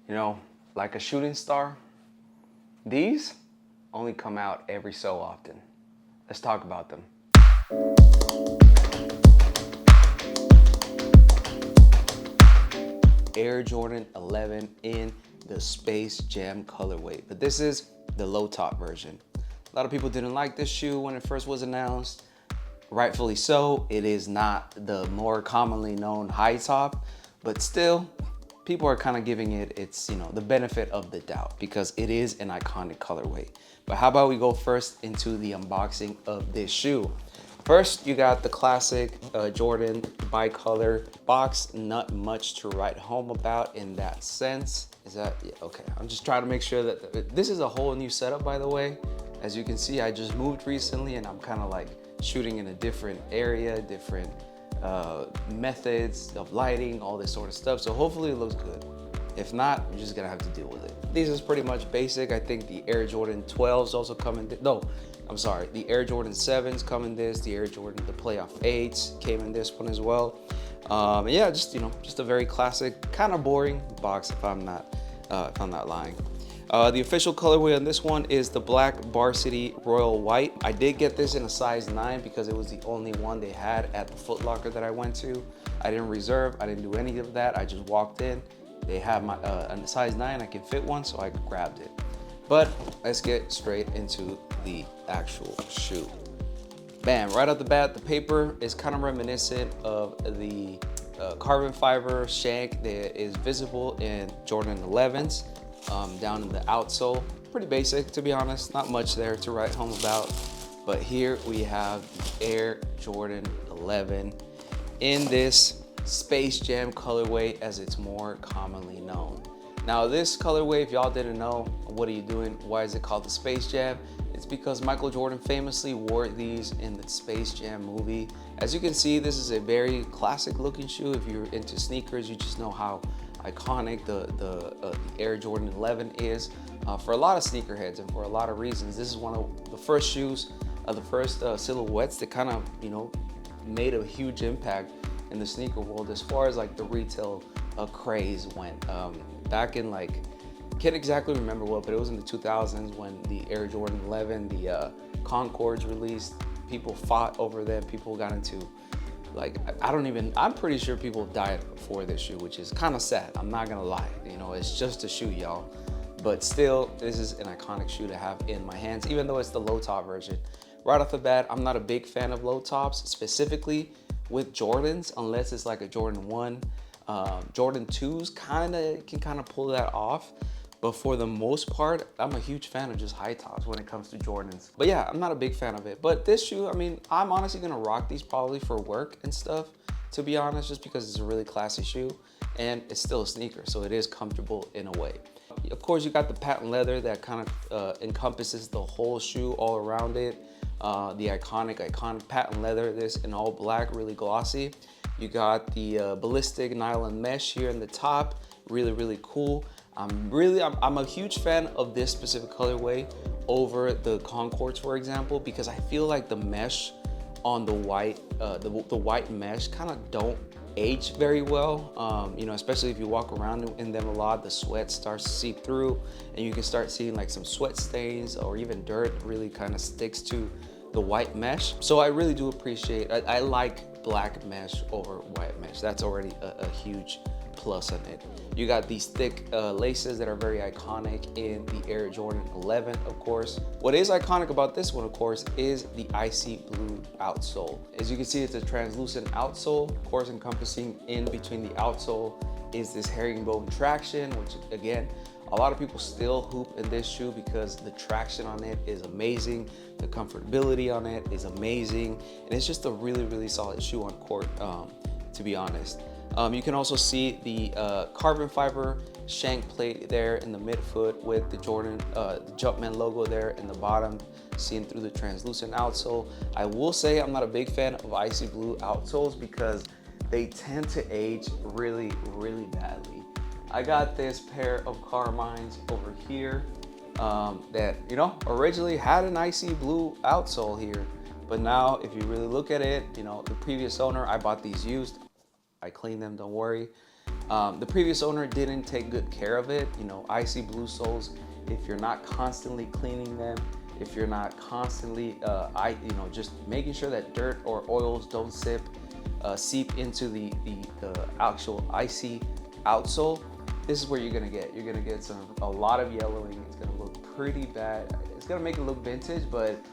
You know, like a shooting star, these only come out every so often. Let's talk about them. Air Jordan 11 in the Space Jam colorway, but this is the low top version. A lot of people didn't like this shoe when it first was announced. Rightfully so. It is not the more commonly known high top, but still people are kind of giving it its, the benefit of the doubt because it is an iconic colorway. But how about we go first into the unboxing of this shoe? First, you got the classic Jordan bicolor box. Not much to write home about in that sense. Is that, yeah, okay. I'm just trying to make sure that this is a whole new setup, by the way. As you can see, I just moved recently and I'm kind of like shooting in a different area, different methods of lighting, all this sort of stuff. So hopefully it looks good. If not, you're just gonna have to deal with it. These is pretty much basic. I think the Air Jordan 12s also come in this. No, I'm sorry. The Air Jordan 7s come in this. The Air Jordan, the Playoff 8s came in this one as well. And yeah, just a very classic, kind of boring box if I'm not lying. The official colorway on this one is the black varsity royal white. I did get this in a size 9 because it was the only one they had at the Foot Locker that I went to. I didn't reserve, I didn't do any of that. I just walked in. They have my a size 9, I can fit one, so I grabbed it. But let's get straight into the actual shoe. Bam, right off the bat, the paper is kind of reminiscent of the carbon fiber shank that is visible in Jordan 11s. Down in the outsole. Pretty basic, to be honest, not much there to write home about. But here we have the Air Jordan 11 in this Space Jam colorway as it's more commonly known. Now this colorway, if y'all didn't know, what are you doing? Why is it called the Space Jam? It's because Michael Jordan famously wore these in the Space Jam movie. As you can see, this is a very classic looking shoe. If you're into sneakers, you just know how iconic the Air Jordan 11 is for a lot of sneakerheads and for a lot of reasons. This is one of the first shoes, the first silhouettes that kind of made a huge impact in the sneaker world as far as like the retail craze went. Back in can't exactly remember what, but it was in the 2000s when the Air Jordan 11, the Concords released. People fought over them. People got into I'm pretty sure people died for this shoe, which is kind of sad. I'm not gonna lie. It's just a shoe, y'all. But still, this is an iconic shoe to have in my hands, even though it's the low top version. Right off the bat, I'm not a big fan of low tops, specifically with Jordans, unless it's like a Jordan 1. Jordan 2s can kind of pull that off. But for the most part, I'm a huge fan of just high tops when it comes to Jordans. But yeah, I'm not a big fan of it. But this shoe, I'm honestly gonna rock these probably for work and stuff, to be honest, just because it's a really classy shoe and it's still a sneaker, so it is comfortable in a way. Of course, you got the patent leather that kind of encompasses the whole shoe all around it. The iconic patent leather, this in all black, really glossy. You got the ballistic nylon mesh here in the top, really cool. I'm a huge fan of this specific colorway over the Concords, for example, because I feel like the mesh on the white mesh kind of don't age very well. Especially if you walk around in them a lot, the sweat starts to seep through and you can start seeing like some sweat stains or even dirt really kind of sticks to the white mesh. So I really do appreciate, I like black mesh over white mesh. That's already a huge plus on it. You got these thick laces that are very iconic in the Air Jordan 11, of course. What is iconic about this one, of course, is the icy blue outsole. As you can see, it's a translucent outsole. Of course, encompassing in between the outsole is this herringbone traction, which again, a lot of people still hoop in this shoe because the traction on it is amazing. The comfortability on it is amazing. And it's just a really solid shoe on court, to be honest. You can also see the carbon fiber shank plate there in the midfoot with the Jordan the Jumpman logo there in the bottom, seen through the translucent outsole. I will say I'm not a big fan of icy blue outsoles because they tend to age really badly. I got this pair of Carmines over here that originally had an icy blue outsole here, but now if you really look at it, the previous owner, I bought these used. I cleaned them, don't worry. The previous owner didn't take good care of it. You know, icy blue soles, if you're not constantly cleaning them, if you're not constantly, just making sure that dirt or oils don't seep into the actual icy outsole, this is where you're gonna get a lot of yellowing. It's gonna look pretty bad. It's gonna make it look vintage, but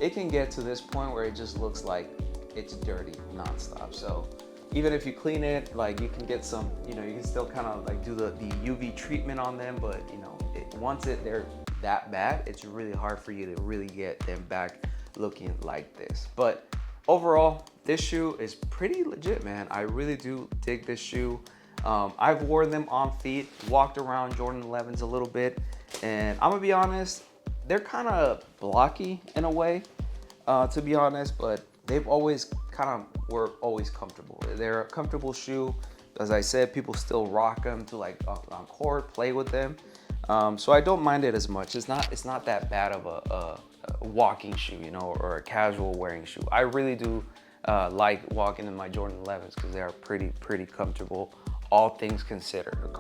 it can get to this point where it just looks like it's dirty nonstop. So even if you clean it, like you can get some, you can still kind of like do the UV treatment on them, but once they're that bad, it's really hard for you to really get them back looking like this. But overall, this shoe is pretty legit, man. I really do dig this shoe. I've worn them on feet, walked around Jordan 11s a little bit, and I'm gonna be honest, they're kind of blocky in a way, to be honest, but they've always were always comfortable. They're a comfortable shoe. As I said, people still rock them to like on court, play with them. So I don't mind it as much. It's not that bad of a walking shoe, or a casual wearing shoe. I really do like walking in my Jordan 11s because they are pretty comfortable, all things considered, of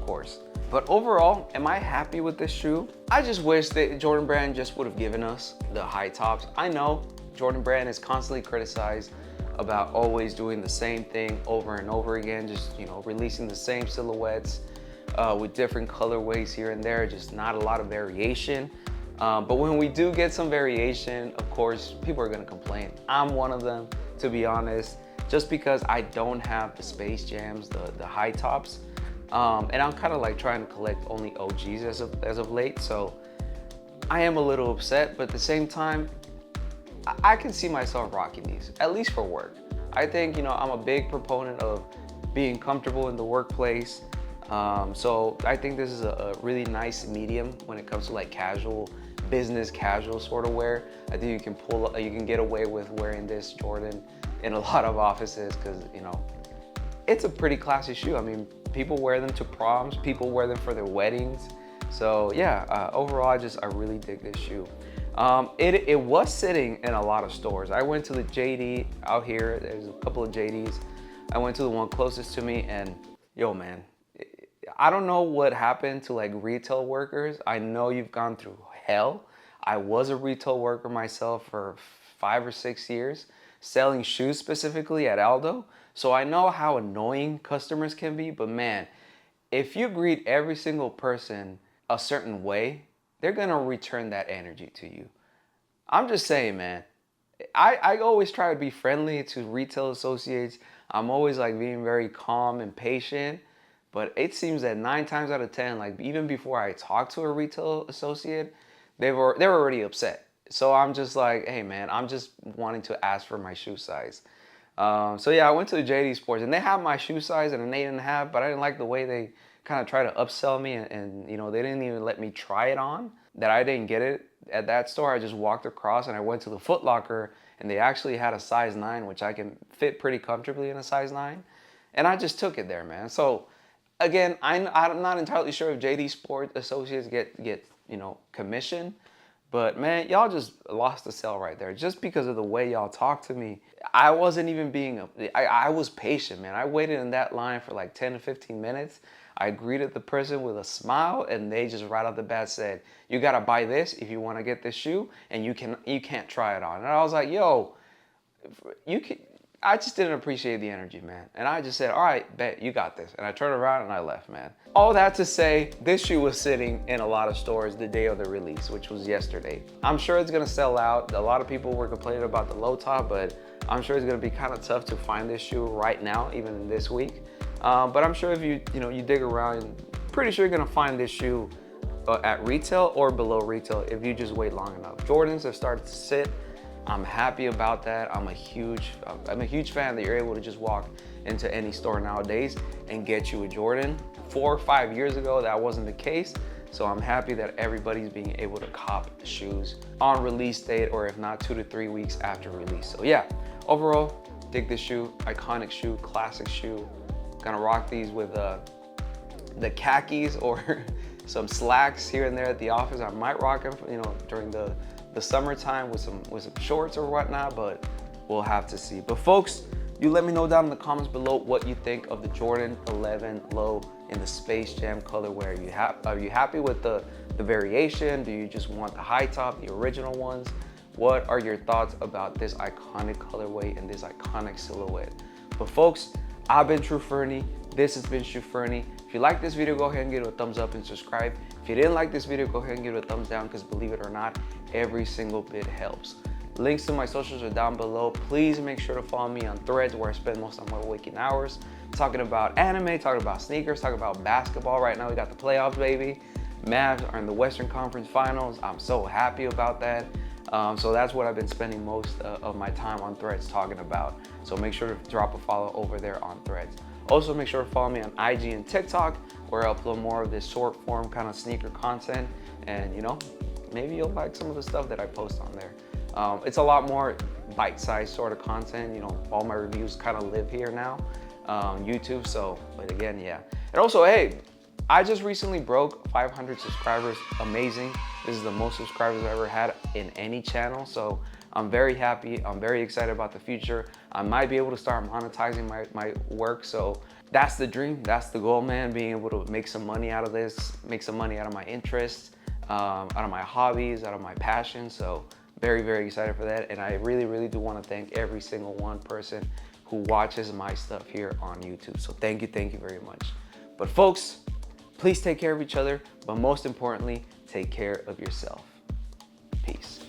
course. But overall, am I happy with this shoe? I just wish that Jordan Brand just would have given us the high tops. I know Jordan Brand is constantly criticized about always doing the same thing over and over again, just releasing the same silhouettes with different colorways here and there, just not a lot of variation. But when we do get some variation, of course, people are gonna complain. I'm one of them, to be honest, just because I don't have the Space Jams, the high tops. And I'm kind of like trying to collect only OGs as of late. So I am a little upset, but at the same time, I can see myself rocking these, at least for work. I think, I'm a big proponent of being comfortable in the workplace. So I think this is a really nice medium when it comes to like business casual sort of wear. I think you can get away with wearing this Jordan in a lot of offices because, it's a pretty classy shoe. I mean, people wear them to proms, people wear them for their weddings. So yeah, overall, I really dig this shoe. It was sitting in a lot of stores. I went to the JD out here. There's a couple of JDs. I went to the one closest to me, and yo, man, I don't know what happened to like retail workers. I know you've gone through hell. I was a retail worker myself for 5 or 6 years, selling shoes specifically at Aldo. So I know how annoying customers can be, but man, if you greet every single person a certain way, they're gonna return that energy to you. I'm just saying, man, I always try to be friendly to retail associates. I'm always like being very calm and patient, but it seems that 9 times out of 10, like even before I talk to a retail associate, they're already upset. So I'm just like, hey man, I'm just wanting to ask for my shoe size. So yeah, I went to the JD Sports and they have my shoe size and an 8.5, but I didn't like the way they kind of try to upsell me and they didn't even let me try it on. That I didn't get it at that store. I just walked across and I went to the Foot Locker and they actually had a size 9, which I can fit pretty comfortably in a size 9. And I just took it there, man. So again, I'm not entirely sure if JD Sport Associates get commission, but man, y'all just lost the sale right there just because of the way y'all talked to me. I wasn't even I was patient, man. I waited in that line for like 10 to 15 minutes. I greeted the person with a smile and they just right off the bat said, you gotta buy this if you wanna get this shoe and you can't try it on. And I was like, yo, I just didn't appreciate the energy, man. And I just said, all right, bet, you got this. And I turned around and I left, man. All that to say, this shoe was sitting in a lot of stores the day of the release, which was yesterday. I'm sure it's gonna sell out. A lot of people were complaining about the low top, but I'm sure it's gonna be kind of tough to find this shoe right now, even this week. But I'm sure if you dig around, pretty sure you're gonna find this shoe at retail or below retail if you just wait long enough. Jordans have started to sit. I'm happy about that. I'm a huge fan that you're able to just walk into any store nowadays and get you a Jordan. 4 or 5 years ago, that wasn't the case. So I'm happy that everybody's being able to cop the shoes on release date, or if not 2 to 3 weeks after release. So yeah, overall, dig this shoe, iconic shoe, classic shoe. Gonna rock these with the khakis or some slacks here and there at the office. I might rock them, during the summertime with some shorts or whatnot, but we'll have to see. But folks, You let me know down in the comments below what you think of the Jordan 11 Low in the Space Jam colorway. Are you happy with the variation? Do you just want the high top, the original ones? What are your thoughts about this iconic colorway and this iconic silhouette? But folks, I've been True Fernie. This has been True Fernie. If you like this video, go ahead and give it a thumbs up and subscribe. If you didn't like this video, go ahead and give it a thumbs down, because believe it or not, every single bit helps. Links to my socials are down below. Please make sure to follow me on Threads, where I spend most of my waking hours talking about anime, talking about sneakers, talking about basketball. Right now we got the playoffs, baby. Mavs are in the Western Conference Finals. I'm so happy about that. So that's what I've been spending most of my time on Threads talking about. So make sure to drop a follow over there on Threads. Also make sure to follow me on IG and TikTok, where I upload more of this short form kind of sneaker content. And you know, maybe you'll like some of the stuff that I post on there. It's a lot more bite-sized sort of content. You know, all my reviews kind of live here now on YouTube. So, but again, yeah. And also, hey, I just recently broke 500 subscribers. Amazing. This is the most subscribers I've ever had in any channel. So I'm very happy. I'm very excited about the future. I might be able to start monetizing my work. So that's the dream. That's the goal, man. Being able to make some money out of this, make some money out of my interests, out of my hobbies, out of my passion. So very, very excited for that. And I really, really do want to thank every single one person who watches my stuff here on YouTube. So thank you very much. But folks, please take care of each other, but most importantly, take care of yourself. Peace.